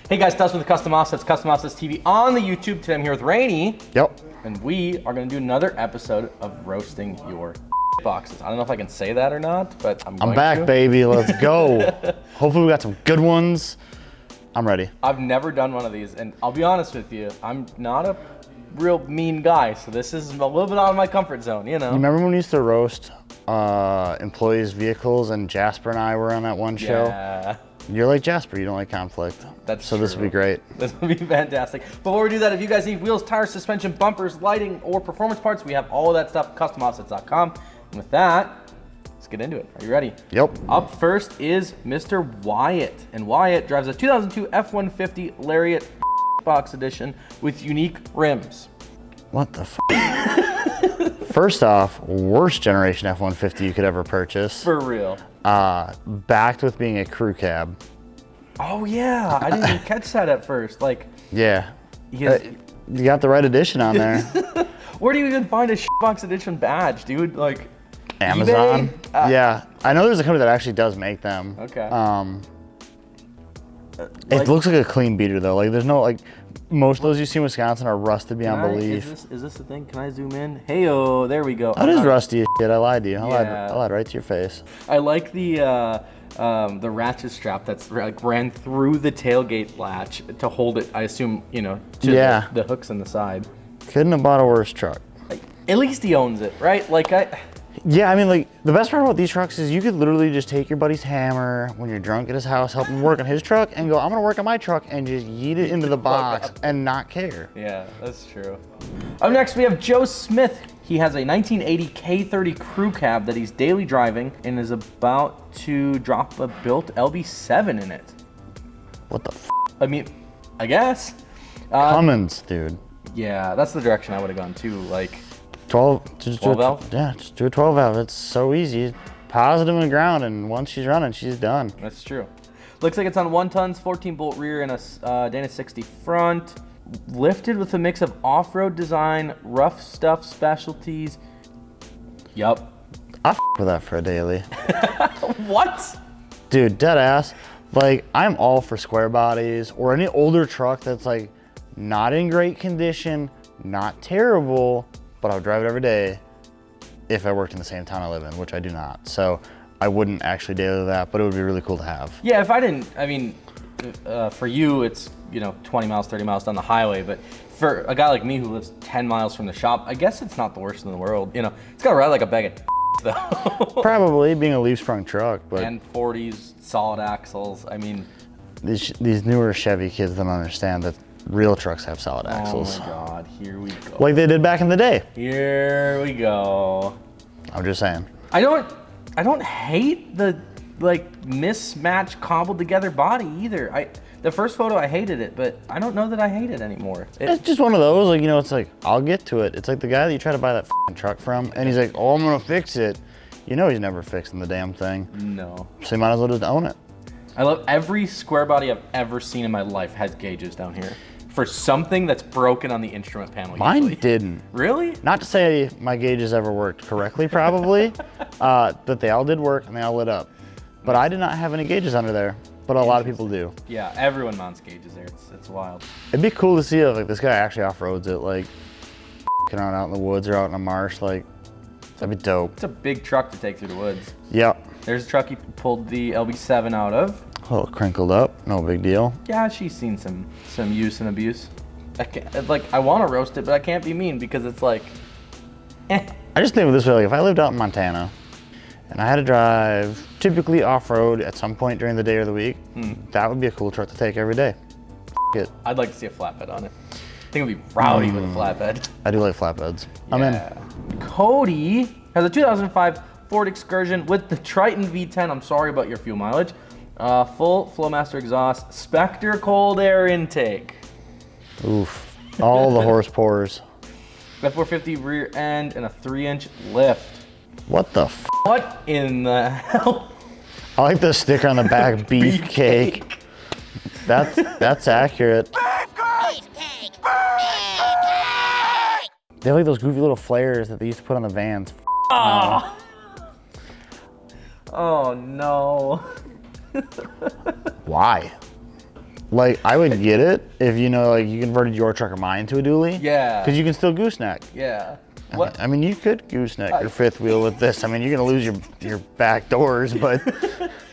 Hey guys, Dustin with Custom Offsets, Custom Offsets TV on the YouTube. Today I'm here with Rainey. Yep. And we are going to do another episode of roasting your boxes. I don't know if I can say that or not, but I'm back, baby. Let's go. Hopefully we got some good ones. I'm ready. I've never done one of these, and I'll be honest with you, I'm not a real mean guy, so this is a little bit out of my comfort zone, you know? You remember when we used to roast employees' vehicles and Jasper and I were on that one show? Yeah. You're like Jasper, you don't like conflict. That's so true. This will be great. This will be fantastic. Before we do that, if you guys need wheels, tires, suspension, bumpers, lighting, or performance parts, we have all of that stuff at customoffsets.com. And with that, let's get into it. Are you ready? Yep. Up first is Mr. Wyatt. And Wyatt drives a 2002 F-150 Lariat box edition with unique rims. What the f? First off, worst generation F-150 you could ever purchase. For real. Backed with being a crew cab. Oh yeah, I didn't even catch that at first. Like, yeah. You got the right edition on there. Where do you even find a box edition badge, dude? Like, Amazon? Yeah, I know there's a company that actually does make them. Okay. It looks like a clean beater though. Like there's no like, most of those you see in Wisconsin are rusted beyond belief. Is this the thing? Can I zoom in? Hey-oh, there we go. That is rusty as shit. I lied to you. Yeah. I lied right to your face. I like the ratchet strap that's like ran through the tailgate latch to hold it. I assume, you know, to the hooks on the side. Couldn't have bought a worse truck. Like, at least he owns it, right? Like Yeah, I mean, like, the best part about these trucks is you could literally just take your buddy's hammer when you're drunk at his house, help him work on his truck, and go, I'm gonna work on my truck, and just yeet it into the box and not care. Yeah, that's true. Up next, we have Joe Smith. He has a 1980 K30 crew cab that he's daily driving and is about to drop a built LB7 in it. What the f? I mean, I guess. Cummins, dude. Yeah, that's the direction I would have gone too, like. 12 valve? Yeah, just do a 12 valve. It's so easy. Positive and ground, and once she's running, she's done. That's true. Looks like it's on 1 tons, 14 bolt rear, and a Dana 60 front. Lifted with a mix of off-road design, rough stuff specialties. Yup. I f with that for a daily. What? Dude, dead ass. Like, I'm all for square bodies or any older truck that's like not in great condition, not terrible, but I would drive it every day if I worked in the same town I live in, which I do not. So I wouldn't actually daily that, but it would be really cool to have. Yeah, if I didn't, I mean, for you, it's, you know, 20 miles, 30 miles down the highway, but for a guy like me who lives 10 miles from the shop, I guess it's not the worst in the world. You know, it's gotta ride like a bag of though. Probably, being a leaf-sprung truck, but. And 40s, solid axles, I mean. These newer Chevy kids don't understand that real trucks have solid axles. Oh my God, here we go. Like they did back in the day. Here we go. I'm just saying. I don't hate the like mismatched cobbled together body either. The first photo I hated it, but I don't know that I hate it anymore. It's just one of those, like, you know, it's like, I'll get to it. It's like the guy that you try to buy that truck from, and he's like, oh, I'm gonna fix it. You know he's never fixing the damn thing. No. So you might as well just own it. I love every square body I've ever seen in my life has gauges down here for something that's broken on the instrument panel. Mine usually. didn't. Really? Not to say my gauges ever worked correctly, probably, but they all did work and they all lit up. But I did not have any gauges under there, but a lot of people do. Yeah, everyone mounts gauges there. It's wild. It'd be cool to see if like this guy actually off-roads it, like around out in the woods or out in a marsh, like that'd be dope. It's a big truck to take through the woods. Yep. There's a truck he pulled the LB7 out of. A little crinkled up, no big deal. Yeah, she's seen some use and abuse. I want to roast it, but I can't be mean because it's like, eh. I just think of it this way, like if I lived out in Montana and I had to drive typically off-road at some point during the day or the week, that would be a cool truck to take every day. It. I'd like to see a flatbed on it. I think it'd be rowdy with a flatbed. I do like flatbeds. Yeah. I'm in. Cody has a 2005 Ford Excursion with the Triton V10. I'm sorry about your fuel mileage. Full Flowmaster exhaust, Spectre cold air intake. Oof, all the horse pours. F450 rear end and a 3-inch lift. What the f? What in the hell? I like the sticker on the back, beefcake. That's accurate. They have like those goofy little flares that they used to put on the vans. Oh, oh no. Why? Like, I would get it if, you know, like, you converted your truck or mine to a dually. Yeah. Because you can still gooseneck. Yeah. What? I mean, you could gooseneck your fifth wheel with this. I mean, you're going to lose your back doors, but...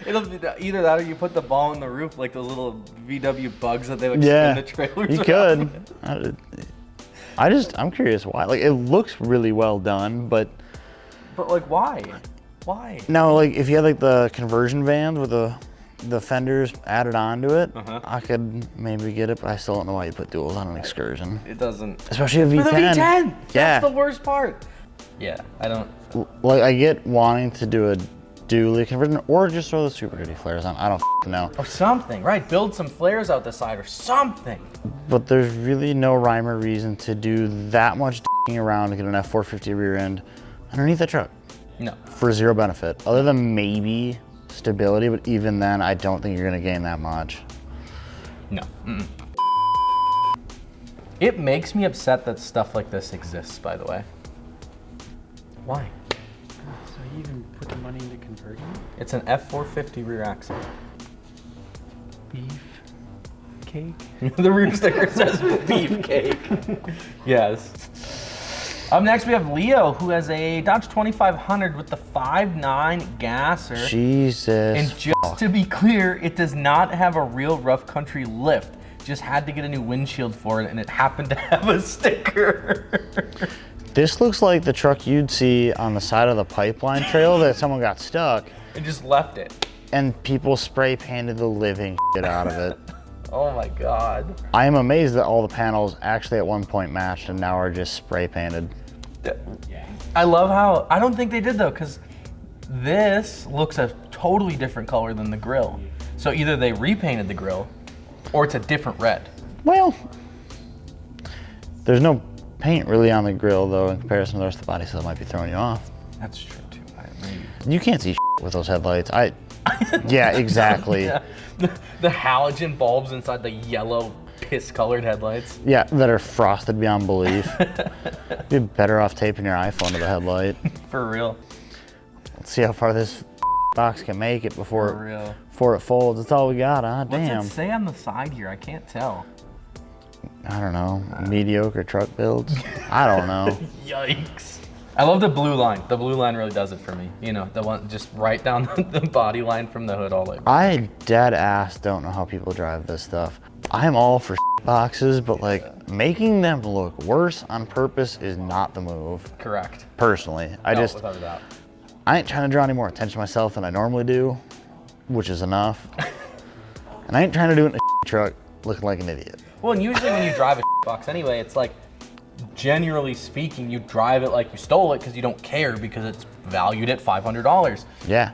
It'll be either that or you put the ball in the roof like those little VW bugs that they would Yeah, spin the trailers you around. could. I'm curious why. Like, it looks really well done, but... But, like, why? Why? No, like, if you had, like, the conversion vans with the fenders added onto it, I could maybe get it, but I still don't know why you put duals on an Excursion. It doesn't. Especially a V10. For the V10! Yeah. That's the worst part. Yeah, I don't. Like, I get wanting to do a dually conversion or just throw the Super Duty flares on. I don't know. Or something, right? Build some flares out the side or something. But there's really no rhyme or reason to do that much around to get an F450 rear end underneath that truck. No. For zero benefit, other than maybe stability, but even then, I don't think you're gonna gain that much. No. Mm-mm. It makes me upset that stuff like this exists, by the way. Why? So you even put the money into converting it? It's an F450 rear axle. Beef cake? The rear sticker says beefcake. Yes. Up next, we have Leo, who has a Dodge 2500 with the 5.9 gasser. Jesus. And just to be clear, it does not have a real rough country lift. Just had to get a new windshield for it, and it happened to have a sticker. This looks like the truck you'd see on the side of the pipeline trail that someone got stuck. And just left it. And people spray painted the living shit out of it. Oh my God. I am amazed that all the panels actually at one point matched and now are just spray painted. I love how, I don't think they did though, because this looks a totally different color than the grill. So either they repainted the grill or it's a different red. Well, there's no paint really on the grill though in comparison to the rest of the body, so that might be throwing you off. That's true too. Maybe. You can't see with those headlights. Yeah, exactly. Yeah. The halogen bulbs inside the yellow piss-colored headlights. Yeah, that are frosted beyond belief. You'd be better off taping your iPhone to the headlight. For real. Let's see how far this box can make it before For real. it folds. That's all we got, huh? Damn. What's it say on the side here? I can't tell. I don't know. Mediocre truck builds. I don't know. Yikes. I love the blue line. The blue line really does it for me. You know, the one just right down the body line from the hood all the way. I dead ass don't know how people drive this stuff. I'm all for boxes, but like making them look worse on purpose is not the move. Correct. Personally, No, without a doubt. I ain't trying to draw any more attention to myself than I normally do, which is enough. And I ain't trying to do it in a truck looking like an idiot. Well, and usually when you drive a box anyway, it's like, generally speaking, you drive it like you stole it because you don't care because it's valued at $500. Yeah.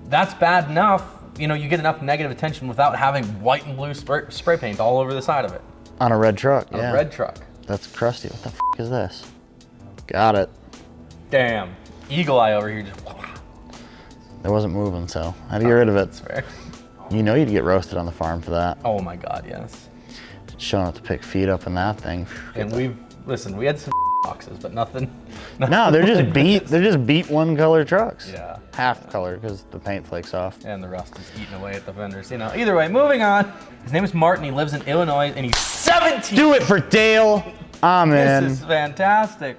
That's bad enough. You know, you get enough negative attention without having white and blue spray paint all over the side of it. On a red truck, On yeah. a red truck. That's crusty. What the f is this? Got it. Damn. Eagle eye over here just. It wasn't moving, so I had to get rid of it. That's fair. You know you'd get roasted on the farm for that. Oh my God, yes. Showing up to pick feet up in that thing. And we had some boxes, but nothing. No, they're just beat one color trucks. Yeah. Half color because the paint flakes off. And the rust is eating away at the fenders. You know, either way, moving on. His name is Martin. He lives in Illinois and he's 17. Do it for Dale. I'm in. This is fantastic.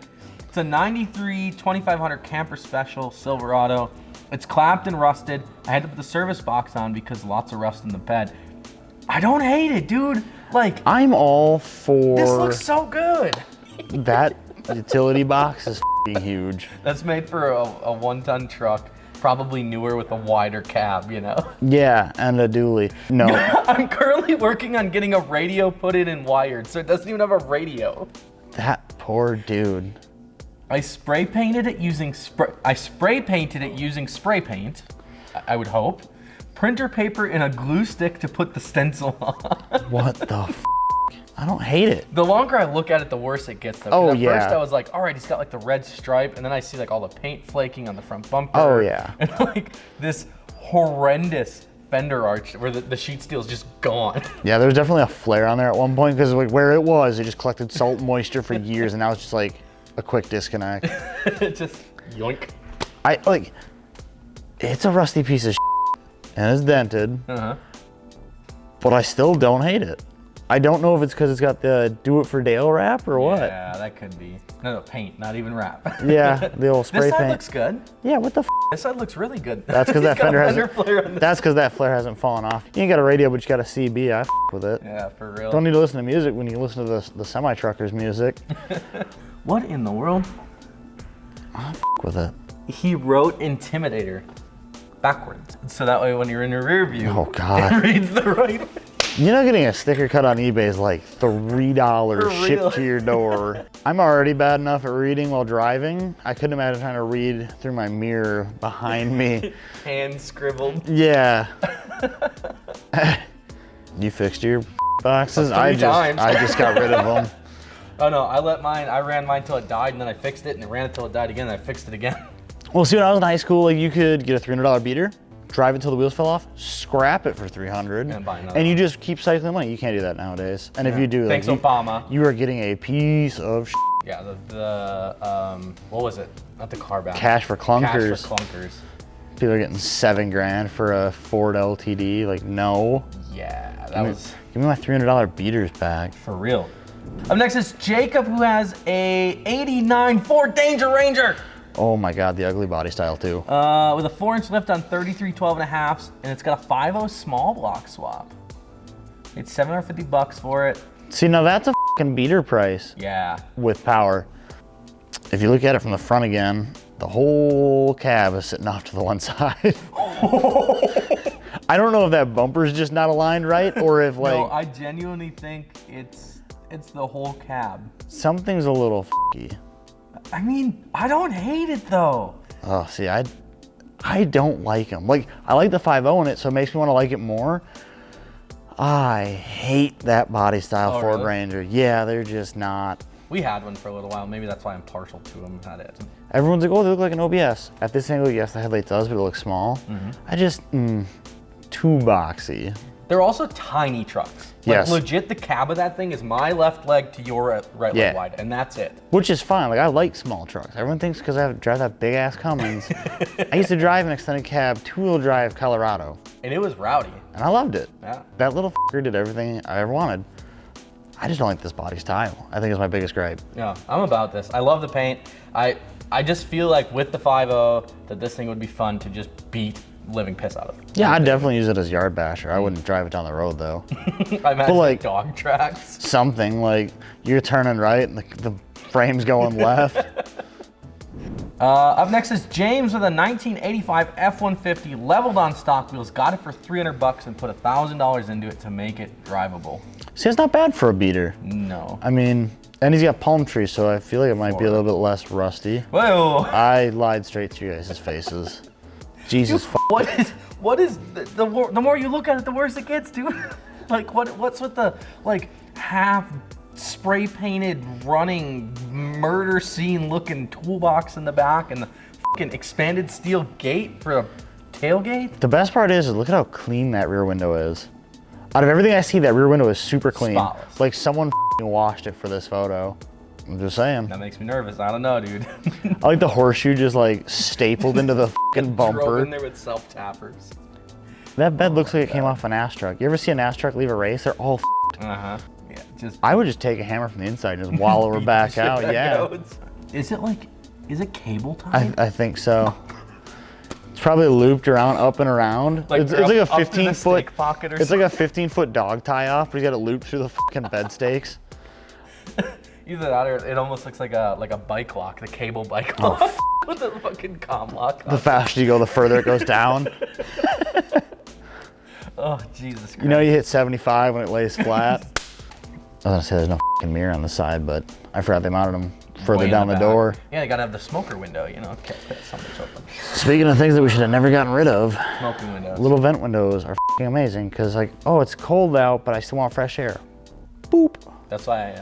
It's a 93 2500 camper special Silverado. It's clapped and rusted. I had to put the service box on because lots of rust in the bed. I don't hate it, dude. Like, I'm all for this looks so good. that utility box is f***ing huge. That's made for a 1-ton truck, probably newer with a wider cab, you know? Yeah, and a dually. No. I'm currently working on getting a radio put in and wired, so it doesn't even have a radio. That poor dude. I spray painted it using spray paint, I would hope. Printer paper and a glue stick to put the stencil on. What the f? I don't hate it. The longer I look at it, the worse it gets though. Oh, at yeah. first I was like, all right, he's got like the red stripe, and then I see like all the paint flaking on the front bumper. Oh, yeah. And like this horrendous fender arch where the sheet steel's just gone. Yeah, there was definitely a flare on there at one point because like where it was, it just collected salt and moisture for years, and now it's just like a quick disconnect. Just yoink. It's a rusty piece of shit, and it's dented. Uh-huh. but I still don't hate it. I don't know if it's because it's got the Do It For Dale wrap or what. Yeah, that could be. No, paint, not even wrap. Yeah, the old spray This side paint. looks good. Yeah, what the f? This side looks really good. That's because that He's got fender a hasn't. flare on this. That's because that flare hasn't fallen off. You ain't got a radio, but you got a CB. I f with it. Yeah, for real. Don't need to listen to music when you listen to the semi-truckers' music. What in the world? I f with it. He wrote Intimidator backwards. So that way when you're in your rear view, Oh, God. it reads the right way. You know, getting a sticker cut on eBay is like $3 For shipped real. to your door. I'm already bad enough at reading while driving. I couldn't imagine trying to read through my mirror behind me. Hand scribbled. Yeah. You fixed your boxes? Three times. I just got rid of them. Oh no, I ran mine till it died and then I fixed it and it ran it till it died again and I fixed it again. Well, see, when I was in high school, like you could get a $300 beater, drive it till the wheels fell off, scrap it for $300, And buy another and you one. just keep cycling money. You can't do that nowadays. And if Yeah. you do, Thanks, like, Obama. you are getting a piece of Yeah, what was it? Not the car balance. cash for clunkers. Cash for clunkers. People are getting $7 grand for a Ford LTD. Like, no. Yeah, that was Give me my $300 beaters back. for real. Up next is Jacob, who has a '89 Ford Danger Ranger. Oh my God, the ugly body style too. With a 4-inch lift on 33 12.5s, and it's got a 5.0 small block swap. It's $750 for it. See, now that's a fucking beater price Yeah. with power. If you look at it from the front again, the whole cab is sitting off to the one side. I don't know if that bumper's just not aligned right, or if like No, I genuinely think it's the whole cab. something's a little f***y. I mean, I don't hate it though. Oh, see, I don't like them. Like, I like the 5.0 in it, so it makes me want to like it more. I hate that body style Oh, Ford really? Ranger. Yeah, they're just not. We had one for a little while. Maybe that's why I'm partial to them. Had it. Everyone's like, oh, they look like an OBS. At this angle, yes, the headlight does, but it looks small. Mm-hmm. I just, too boxy. They're also tiny trucks. Like, Yes. legit, the cab of that thing is my left leg to your right Yeah. leg wide, and that's it. Which is fine. Like, I like small trucks. Everyone thinks because I drive that big ass Cummins. I used to drive an extended cab, 2-wheel drive Colorado, And it was rowdy. and I loved it. Yeah. That little f***er did everything I ever wanted. I just don't like this body style. I think it's my biggest gripe. Yeah, I'm about this. I love the paint. I just feel like with the 5.0 that this thing would be fun to just beat living piss out of. Yeah, I'd definitely use it as yard basher. I wouldn't drive it down the road though. I imagine like- dog tracks. Something like you're turning right and the frame's going left. Up next is James with a 1985 F-150 leveled on stock wheels. Got it for $300 and put $1,000 into it to make it drivable. See, it's not bad for a beater. No. I mean, and he's got palm trees, so I feel like it might be a little bit less rusty. Whoa. I lied straight to you guys' faces. Jesus f***. What is the more you look at it, the worse it gets, dude. Like what's with the like half spray painted running murder scene looking toolbox in the back and the fucking expanded steel gate for a tailgate? The best part is look at how clean that rear window is. Out of everything I see, that rear window is super clean. Spotless. Like someone f***ing washed it for this photo. I'm just saying. That makes me nervous. I don't know, dude. I like the horseshoe just like stapled into the f***ing Drove in bumper. there with self tappers. That bed looks like it came off an ass truck. You ever see an ass truck leave a race? They're all f***ed. Uh-huh. Yeah, just I would just take a hammer from the inside and just wallow her back out. Yeah, Is it cable tied? I think so. It's probably looped around, up and around. Like it's up- like a up through the 15 foot. stick pocket or It's like a 15-foot dog tie off, but he's got it looped through the fucking bed stakes. Either that or it almost looks like a bike lock, the cable bike Oh, lock. With the fucking comm lock. The faster you go, the further it goes down. Oh, Jesus Christ. You know, you hit 75 when it lays flat. I was gonna say there's no fucking mirror on the side, but I forgot they mounted them further Way in down the back. door. Yeah, they gotta have the smoker window, you know, in case something's open. Speaking of things that we should have never gotten rid of, Smoking windows. little vent windows are fucking amazing because like, oh, it's cold out, but I still want fresh air. Boop. That's why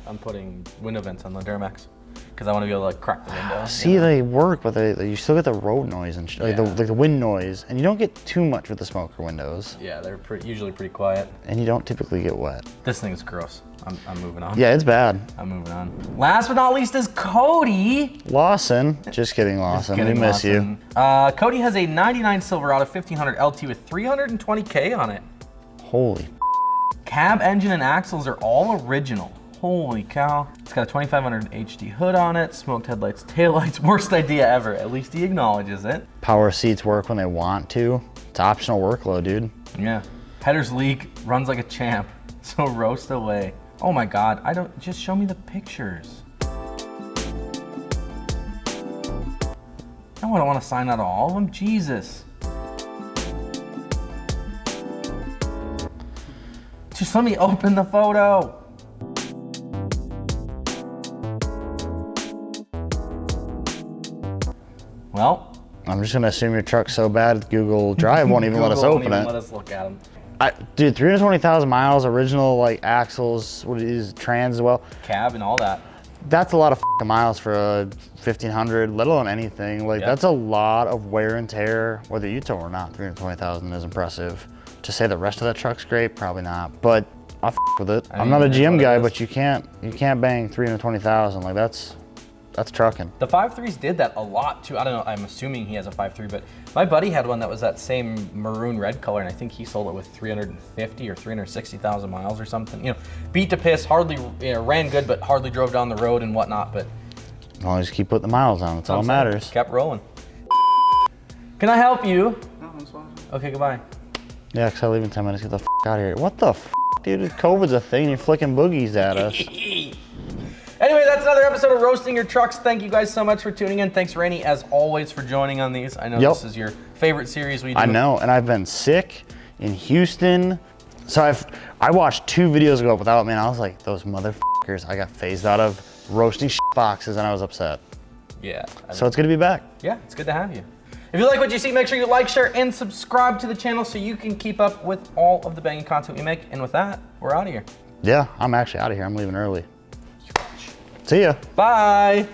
I'm putting window vents on the Duramax. Because I want to be able to like crack the window. See, they work, but you still get the road noise and like Yeah. the wind noise, and you don't get too much with the smoker windows, Yeah, they're usually pretty quiet. and you don't typically get wet. This thing's gross. I'm moving on. Yeah, it's bad. I'm moving on. Last but not least is Cody. Lawson, just kidding, Lawson. We miss you. Cody has a 99 Silverado 1500 LT with 320K on it. Holy Cab, engine, and axles are all original. Holy cow. It's got a 2500 HD hood on it, smoked headlights, taillights. Worst idea ever. At least he acknowledges it. Power seats work when they want to. It's optional workload, dude. Yeah. Headers leak, runs like a champ. So roast away. Oh my God, just show me the pictures. No, I don't want to sign out of all of them. Jesus. Just let me open the photo. Well, I'm just gonna assume your truck's so bad Google Drive won't even let us open it. Let us look at them. Dude, 320,000 miles, original like axles, what it is, trans as well. Cab and all that. That's a lot of fucking miles for a 1500, let alone anything. Like that's a lot of wear and tear. Whether you tow or not, 320,000 is impressive. To say the rest of that truck's great, probably not. But I f with it. I'm not a GM guy, but you can't bang 320,000. Like that's trucking. The 5.3s did that a lot too. I don't know, I'm assuming he has a 5.3, but my buddy had one that was that same maroon red color, and I think he sold it with 350 or 360,000 miles or something. You know, beat to piss, hardly, you know, ran good, but hardly drove down the road and whatnot, but. As long as you keep putting the miles on, that's all that matters. Kept rolling. Can I help you? No, I'm fine. Okay, goodbye. Yeah, cause I leave in 10 minutes, get the out of here. What the dude, COVID's a thing, you're flicking boogies at us. Anyway, that's another episode of Roasting Your Trucks. Thank you guys so much for tuning in. Thanks, Rainey, as always, for joining on these. I know this is your favorite series we do. I know, and I've been sick in Houston. So I watched 2 videos ago without me, and I was like, those motherfuckers, I got phased out of roasting boxes, and I was upset. Yeah. So it's good to be back. Yeah, it's good to have you. If you like what you see, make sure you like, share, and subscribe to the channel so you can keep up with all of the banging content we make. And with that, we're out of here. Yeah, I'm actually out of here. I'm leaving early. See ya. Bye.